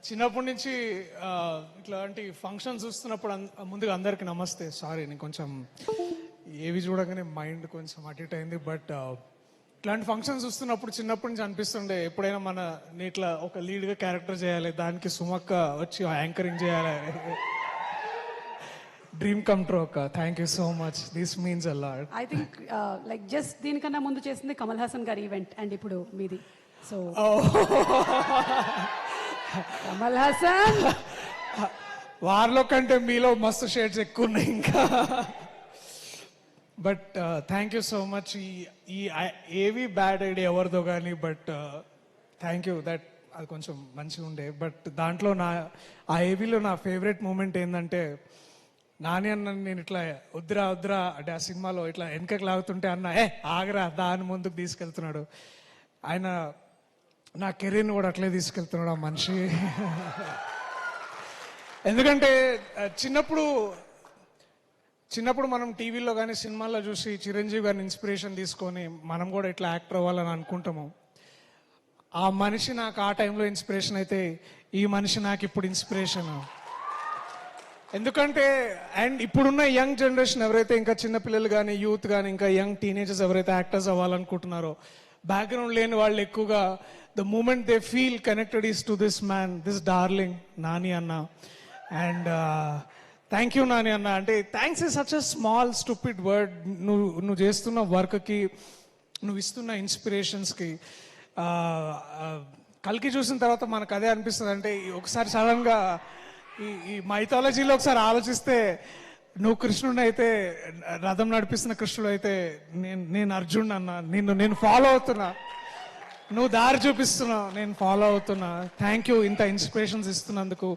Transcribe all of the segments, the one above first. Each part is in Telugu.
చిన్నప్పటి నుంచి ఇట్లాంటి ఫంక్షన్స్ చూస్తున్నప్పుడు ముందుగా అందరికి నమస్తే. సారీ, నేను కొంచెం ఏవి చూడగానే మైండ్ కొంచెం అటు ఇటు అయింది. బట్ ఇట్లాంటి ఫంక్షన్స్ చూస్తున్నప్పుడు చిన్నప్పటి నుంచి అనిపిస్తుండే ఎప్పుడైనా నేను ఇట్లా ఒక లీడ్గా క్యారెక్టర్ చేయాలి, దానికి సుమక్క వచ్చి యాంకరింగ్ చేయాలి. డ్రీమ్ కమ్ ట్రూ అక్క. Thank you so much. This means a lot. I think like just దీనికన్నా ముందు చేసింది కమల్ హాసన్ గారి ఈవెంట్ అండ్ ఇప్పుడు మీది. సో కమల్ హాసన్ వారిలో కంటే మీలో మస్తు షేడ్స్ ఎక్కువ ఉన్నాయి ఇంకా. But thank you so much. ఈ ఏవి బ్యాడ్ ఐడియా ఎవరిదో కానీ, బట్ థ్యాంక్ యూ దట్ అది కొంచెం మంచిగా ఉండే. బట్ దాంట్లో ఆ ఏవీలో నా ఫేవరెట్ మూమెంట్ ఏంటంటే, నాని అన్న నేను ఇట్లా వద్దురా వద్దురా అంటే ఆ సినిమాలో ఇట్లా వెనకకి లాగుతుంటే అన్న ఆగరా దాని ముందుకు తీసుకెళ్తున్నాడు. ఆయన నా కెరీర్ని కూడా అట్లే తీసుకెళ్తున్నాడు ఆ మనిషి. ఎందుకంటే చిన్నప్పుడు మనం టీవీలో కానీ సినిమాల్లో చూసి చిరంజీవి గారిని ఇన్స్పిరేషన్ తీసుకొని మనం కూడా ఇట్లా యాక్టర్ అవ్వాలని అనుకుంటాము. ఆ మనిషి నాకు ఆ టైంలో ఇన్స్పిరేషన్ అయితే, ఈ మనిషి నాకు ఇప్పుడు ఇన్స్పిరేషన్. ఎందుకంటే అండ్ ఇప్పుడున్న యంగ్ జనరేషన్ ఎవరైతే ఇంకా చిన్నపిల్లలు కానీ యూత్ కానీ ఇంకా యంగ్ టీనేజర్స్ ఎవరైతే యాక్టర్స్ అవ్వాలనుకుంటున్నారో, బ్యాక్గ్రౌండ్ లేని వాళ్ళు ఎక్కువగా the moment they feel connected is to this man, this darling Nani అన్న. అండ్ థ్యాంక్ యూ నాని అన్న. అంటే thanks is such a small stupid word. నువ్వు చేస్తున్న వర్క్కి, నువ్వు ఇస్తున్న ఇన్స్పిరేషన్స్కి. కల్కి చూసిన తర్వాత మనకు అదే అనిపిస్తుంది. అంటే ఒకసారి సడన్గా ఈ మైథాలజీలో ఒకసారి ఆలోచిస్తే, నువ్వు కృష్ణుడు అయితే, రథం నడిపిస్తున్న కృష్ణుడు అయితే నేను అర్జున్ అన్న. నేను ఫాలో అవుతున్నా, నువ్వు దారి చూపిస్తున్నావు, నేను ఫాలో అవుతున్నా. థ్యాంక్ యూ ఇంత ఇన్స్పిరేషన్స్ ఇస్తున్నందుకు.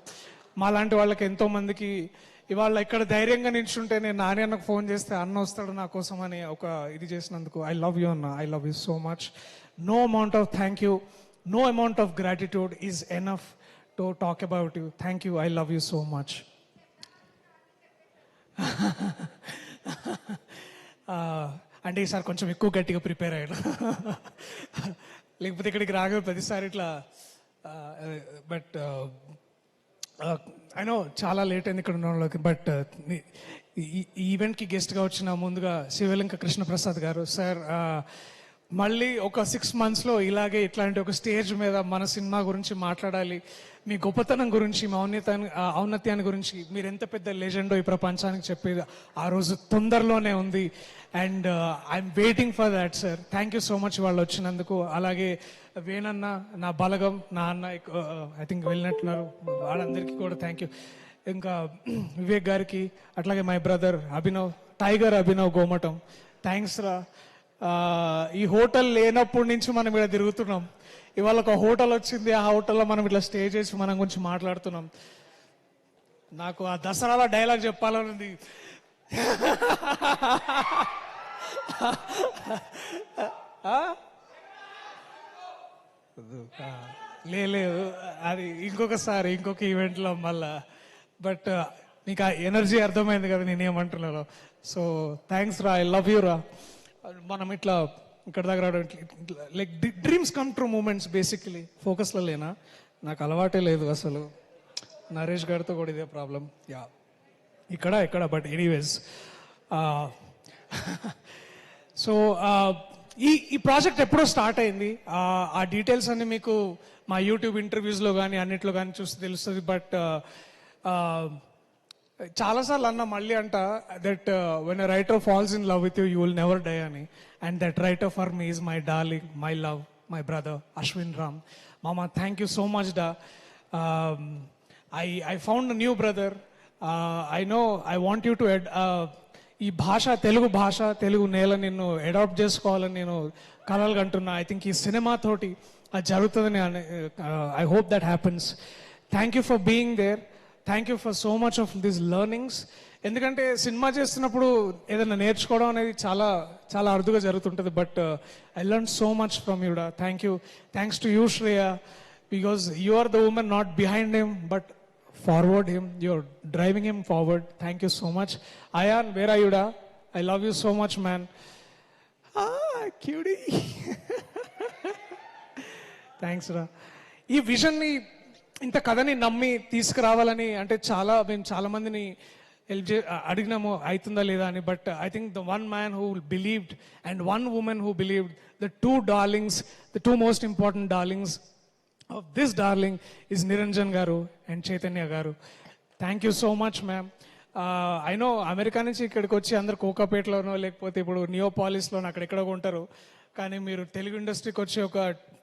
మాలాంటి వాళ్ళకి ఎంతో మందికి ఇవాళ ఇక్కడ ధైర్యంగా నిల్చుంటే, నేను నాని అన్నకు ఫోన్ చేస్తే అన్న వస్తాడు నా కోసం అని ఒక ఇది చేసినందుకు ఐ లవ్ యూ అన్న. I love you so much. No amount of thank you, no amount of gratitude is enough to talk about you. Thank you. I love you so much. అంటే ఈసారి కొంచెం ఎక్కువ గట్టిగా ప్రిపేర్ అయ్యాడు. లేకపోతే ఇక్కడికి రాగా ప్రతిసారి ఇట్లా. బట్ ఐ నో చాలా లేట్ అయింది ఇక్కడ ఉన్న వాళ్ళకి. బట్ ఈ ఈవెంట్కి గెస్ట్గా వచ్చిన ముందుగా శివలింక కృష్ణప్రసాద్ గారు సార్, మళ్ళీ ఒక 6 monthsలో ఇలాగే ఇట్లాంటి ఒక స్టేజ్ మీద మన సినిమా గురించి మాట్లాడాలి, మీ గొప్పతనం గురించి, మీ ఔన్నత్యాన్ని గురించి, మీరు ఎంత పెద్ద లెజెండో ఈ ప్రపంచానికి చెప్పేది ఆ రోజు తొందరలోనే ఉంది. And I'm waiting for that sir. Thank you so much వాళ్ళు వచ్చినందుకు. అలాగే వేణన్న, నా బలగం, నా అన్న ఐ థింక్ వెళ్ళినట్టున్నారు, వాళ్ళందరికీ కూడా థ్యాంక్ యూ. ఇంకా వివేక్ గారికి, అట్లాగే my brother Abhinav, tiger Abhinav Gomatam, thanks రా. ఈ హోటల్ లేనప్పటి నుంచి మనం ఇక్కడ తిరుగుతున్నాం. ఇవాళ ఒక హోటల్ వచ్చింది, ఆ హోటల్లో మనం ఇట్లా స్టే చేసి మనం గురించి మాట్లాడుతున్నాం. నాకు ఆ దసరాలో డైలాగ్ చెప్పాలనుంది. లేదు, అది ఇంకొకసారి ఇంకొక ఈవెంట్లో మళ్ళా. బట్ మీకు ఆ ఎనర్జీ అర్థమైంది కదా నేనేమంటున్నాను. సో థ్యాంక్స్ రా, ఐ లవ్ యూ రా. మనం ఇట్లా ఇక్కడ దగ్గర like dreams come true moments. Basically ఫోకస్లో లేనా, నాకు అలవాటే లేదు అసలు. నరేష్ గారితో కూడా ఇదే ప్రాబ్లం. యా ఇక్కడ బట్ ఎనీవేస్. సో ఈ ప్రాజెక్ట్ ఎప్పుడో స్టార్ట్ అయింది. ఆ డీటెయిల్స్ అన్ని మీకు మా యూట్యూబ్ ఇంటర్వ్యూస్లో కానీ అన్నిట్లో కానీ చూస్తే తెలుస్తుంది. బట్ చాలాసార్లు అన్న మళ్ళీ అంట that when a writer falls in love with you, you will never die అని. And that writer for me is my darling, my love, my brother Ashwin Ram. మామ థ్యాంక్ యూ సో మచ్ డా. I found new brother. I know I want you to ఈ భాష, తెలుగు భాష, తెలుగు నేల నిన్ను అడాప్ట్ చేసుకోవాలని నేను కలలు కంటున్నా. ఐ థింక్ ఈ సినిమా తోటి అది జరుగుతుందని I hope that happens. Thank you for being there. Thank you for so much of this learnings. ఎందుకంటే సినిమా చేస్తున్నప్పుడు ఏదైనా నేర్చుకోవడం అనేది చాలా చాలా అరుదుగా జరుగుతుంటుంది. But I learn so much from యూడా. Thank you. Thanks to you Shreya, because you are the woman not behind him but forward him. You're driving him forward. Thank you so much. Ayaan, where are యూడా? I love you so much man. క్యూడీ. థ్యాంక్స్ రా. ఈ విజన్ని ఇంత కథని నమ్మి తీసుకురావాలని అంటే మేము చాలా మందిని హెల్ప్ అడిగినాము అవుతుందా లేదా అని. But I think the one man who believed and one women who believed the two most important darlings of this darling is Niranjan గారు అండ్ చైతన్య గారు. Thank you so much ma'am. I know America నుంచి ఇక్కడికి వచ్చి అందరు కోకాపేటలోనో లేకపోతే ఇప్పుడు నియోపాలిస్లోనో అక్కడెక్కడో ఉంటారు, కానీ మీరు తెలుగు ఇండస్ట్రీకి వచ్చి ఒక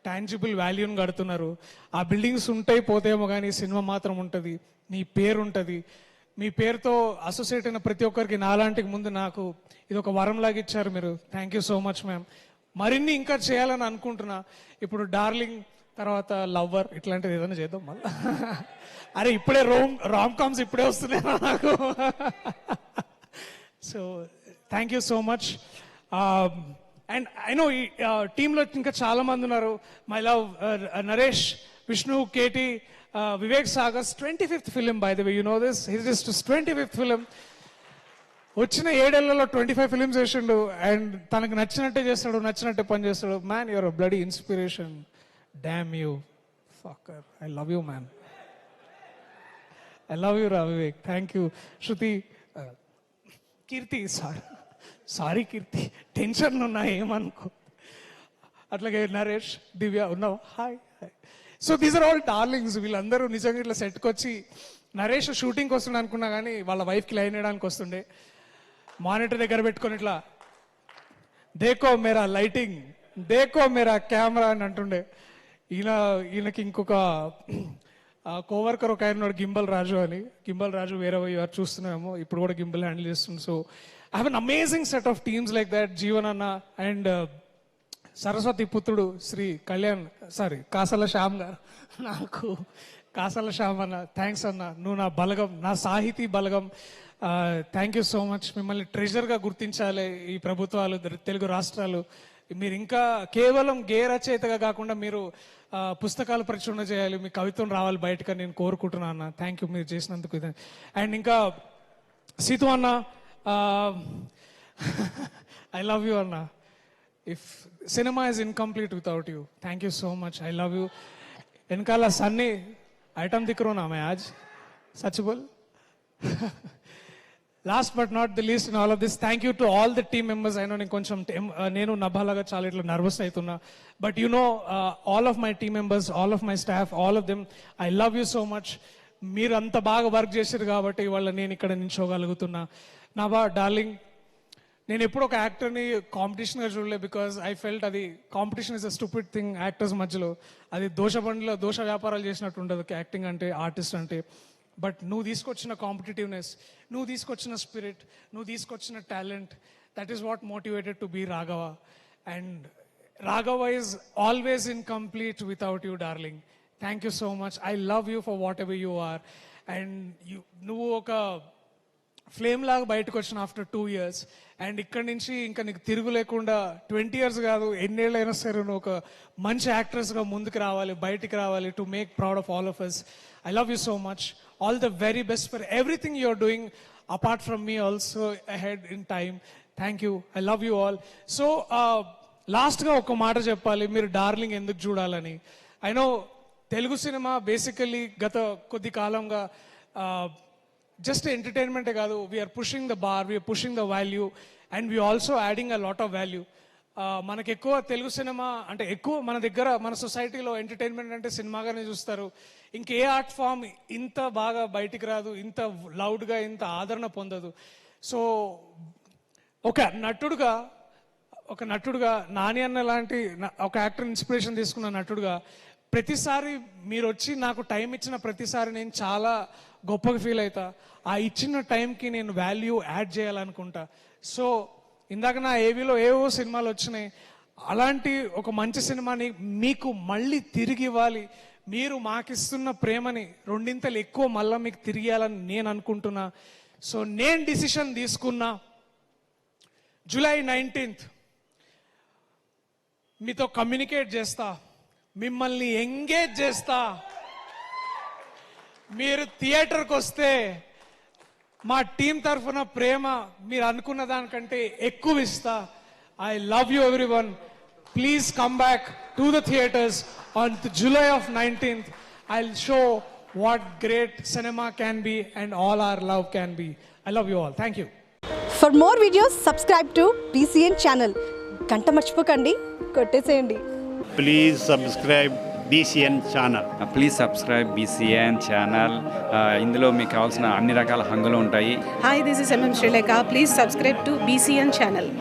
టాంజిబుల్ వాల్యూని కడుతున్నారు. ఆ బిల్డింగ్స్ ఉంటాయి పోతేమో కానీ సినిమా మాత్రం ఉంటుంది, మీ పేరు ఉంటుంది. మీ పేరుతో అసోసియేట్ అయిన ప్రతి ఒక్కరికి నాలాంటికి ముందు నాకు ఇది ఒక వరంలాగా ఇచ్చారు మీరు. Thank you so much ma'am. మరిన్ని ఇంకా చేయాలని అనుకుంటున్నా. ఇప్పుడు డార్లింగ్ తర్వాత లవ్వర్ ఇట్లాంటిది ఏదైనా చేద్దాం మళ్ళీ. అరే ఇప్పుడే రామ్ కామ్స్ ఇప్పుడే వస్తున్నాయి నాకు. So thank you so much. And I know ఈ టీంలో ఇంకా చాలా మంది ఉన్నారు. My love Naresh, Vishnu, KT, Vivek Sagar's 25th film by the way, you know this. His 25th film. వచ్చిన 7 ఏళ్లలో 25 ఫిలిమ్స్ చేసిండు అండ్ తనకు నచ్చినట్టే చేస్తాడు, నచ్చినట్టే పని చేస్తాడు. Man your bloody inspiration. Damn you fucker. I love you man. I love you రా Vivek. Thank you. Shruti, Keerthi, sorry Keerthi, tension ఉన్నా ఏమనుకో. అట్లాగే నరేష్, దివ్య ఉన్నావా? Hi hi. So these are all darlings. వీళ్ళందరూ నిజంగా ఇట్లా సెట్కి వచ్చి, నరేష్ షూటింగ్కి వస్తుండే అనుకున్నా కానీ వాళ్ళ వైఫ్కి లైన్ వేయడానికి వస్తుండే. మానిటర్ దగ్గర పెట్టుకొని ఇట్లా దేకో మేరా లైటింగ్, దేకో మేరా కెమెరా అని అంటుండే. ఈయనకి ఇంకొక కోవర్కర్ ఒక ఆయన గింబల్ రాజు అని. గింబల్ రాజు వేరే వారు చూస్తున్నామేమో, ఇప్పుడు కూడా గింబల్ హ్యాండిల్ చేస్తుంది. So I have an amazing set of teams like that. Jeevan అన్న అండ్ సరస్వతి పుత్రుడు శ్రీ కళ్యాణ్, కాసల శ్యామ్ గారు. నాకు కాసల శ్యామ్ అన్న, థ్యాంక్స్ అన్న, నువ్వు నా బలగం, నా సాహితీ బలగం. Thank you so much. మిమ్మల్ని ట్రెజర్గా గుర్తించాలి ఈ ప్రభుత్వాలు, తెలుగు రాష్ట్రాలు. మీరు ఇంకా కేవలం గే రచయితగా కాకుండా మీరు పుస్తకాలు ప్రచురణ చేయాలి, మీ కవిత్వం రావాలి బయటగా నేను కోరుకుంటున్నాను అన్న. థ్యాంక్ యూ మీరు చేసినందుకు. అండ్ ఇంకా సీతు అన్న, ఐ లవ్ యూ అన్న. If cinema is incomplete without you. Thank you so much. I love you. వెనకాల సన్నీ ఐటమ్ దిక్కు నా మే ఆజ్ సచ్ బోల్. Last but not the least in all of this, thank you to all the team members. అయినా నేను కొంచెం నేను నభాలాగా చాలా ఇట్లా నర్వస్ అవుతున్నా. But you know all of my team members, all of my staff, all of them, I love you so much. మీరు అంత బాగా వర్క్ చేశారు కాబట్టి ఇవాళ నేను ఇక్కడ నిల్చోగలుగుతున్నా. నభా డార్లింగ్, నేను ఎప్పుడు ఒక యాక్టర్ని కాంపిటీషన్గా చూడలే. బికాజ్ ఐ ఫెల్ట్ అది competition is a stupid thing actors మధ్యలో. అది దోష వ్యాపారాలు చేసినట్టు ఉండదు యాక్టింగ్ అంటే, ఆర్టిస్ట్ అంటే. బట్ నువ్వు తీసుకొచ్చిన కాంపిటేటివ్నెస్, నువ్వు తీసుకొచ్చిన స్పిరిట్, నువ్వు తీసుకొచ్చిన talent, that is what motivated to be Raghava. And Raghava is always incomplete without you darling. Thank you so much. I love you for whatever you are. And నువ్వు ఒక ఫ్లేమ్ లాగా బయటకు వచ్చిన ఆఫ్టర్ 2 years. అండ్ ఇక్కడి నుంచి ఇంకా నీకు తిరుగు లేకుండా 20 years కాదు, ఎన్నేళ్ళైనా సరే నువ్వు ఒక మంచి యాక్ట్రెస్గా ముందుకు రావాలి, బయటికి రావాలి, to make proud of all of us. I love you so much. All the very best for everything you are doing apart from me also ahead in time. Thank you. I love you all. So లాస్ట్గా ఒక మాట చెప్పాలి, మీరు డార్లింగ్ ఎందుకు చూడాలని. I know Telugu cinema basically గత కొద్ది కాలంగా just entertainment కాదు, we're pushing the bar, we're pushing the value, and we also adding a lot of value. మనకు ఎక్కువ తెలుగు సినిమా అంటే ఎక్కువ మన దగ్గర మన సొసైటీలో ఎంటర్టైన్మెంట్ అంటే సినిమాగానే చూస్తారు. ఇంకే ఆర్ట్ ఫామ్ ఇంత బాగా బయటికి రాదు, ఇంత లౌడ్గా, ఇంత ఆదరణ పొందదు. సో ఒక నటుడుగా నాని అన్న లాంటి ఒక యాక్టర్ ఇన్స్పిరేషన్ తీసుకున్న నటుడుగా ప్రతిసారి మీరు వచ్చి నాకు టైం ఇచ్చిన ప్రతిసారి నేను చాలా గొప్పగా ఫీల్ అవుతా. ఆ ఇచ్చిన టైంకి నేను వాల్యూ యాడ్ చేయాలనుకుంటా. సో ఇందాక నా ఏవీలో ఏవో సినిమాలు వచ్చినాయి, అలాంటి ఒక మంచి సినిమాని మీకు మళ్ళీ తిరిగి ఇవ్వాలి. మీరు మాకిస్తున్న ప్రేమని 2 ఎక్కువ మళ్ళీ మీకు తిరిగేయాలని నేను అనుకుంటున్నా. సో నేను డిసిషన్ తీసుకున్నా, July 19th మీతో కమ్యూనికేట్ చేస్తా, మిమ్మల్ని ఎంగేజ్ చేస్తా. మీరు థియేటర్కి వస్తే మా టీం తరఫున ప్రేమ మీరు అనుకున్న దానికంటే ఎక్కువ ఇస్తా. I love you everyone. Please come back to the theatres on July 19th. I'll show what great cinema can be and all our love can be. I love you all. Thank you. For more videos, subscribe to BCN channel. గంట మర్చిపోకండి, కొట్టేసేయండి. Please subscribe BCN channel. Please subscribe BCN channel. ఇందులో మీకు కావాల్సిన అన్ని రకాల హంగులు ఉంటాయి. Hi, this is MM Sri Lanka. Please subscribe to BCN channel.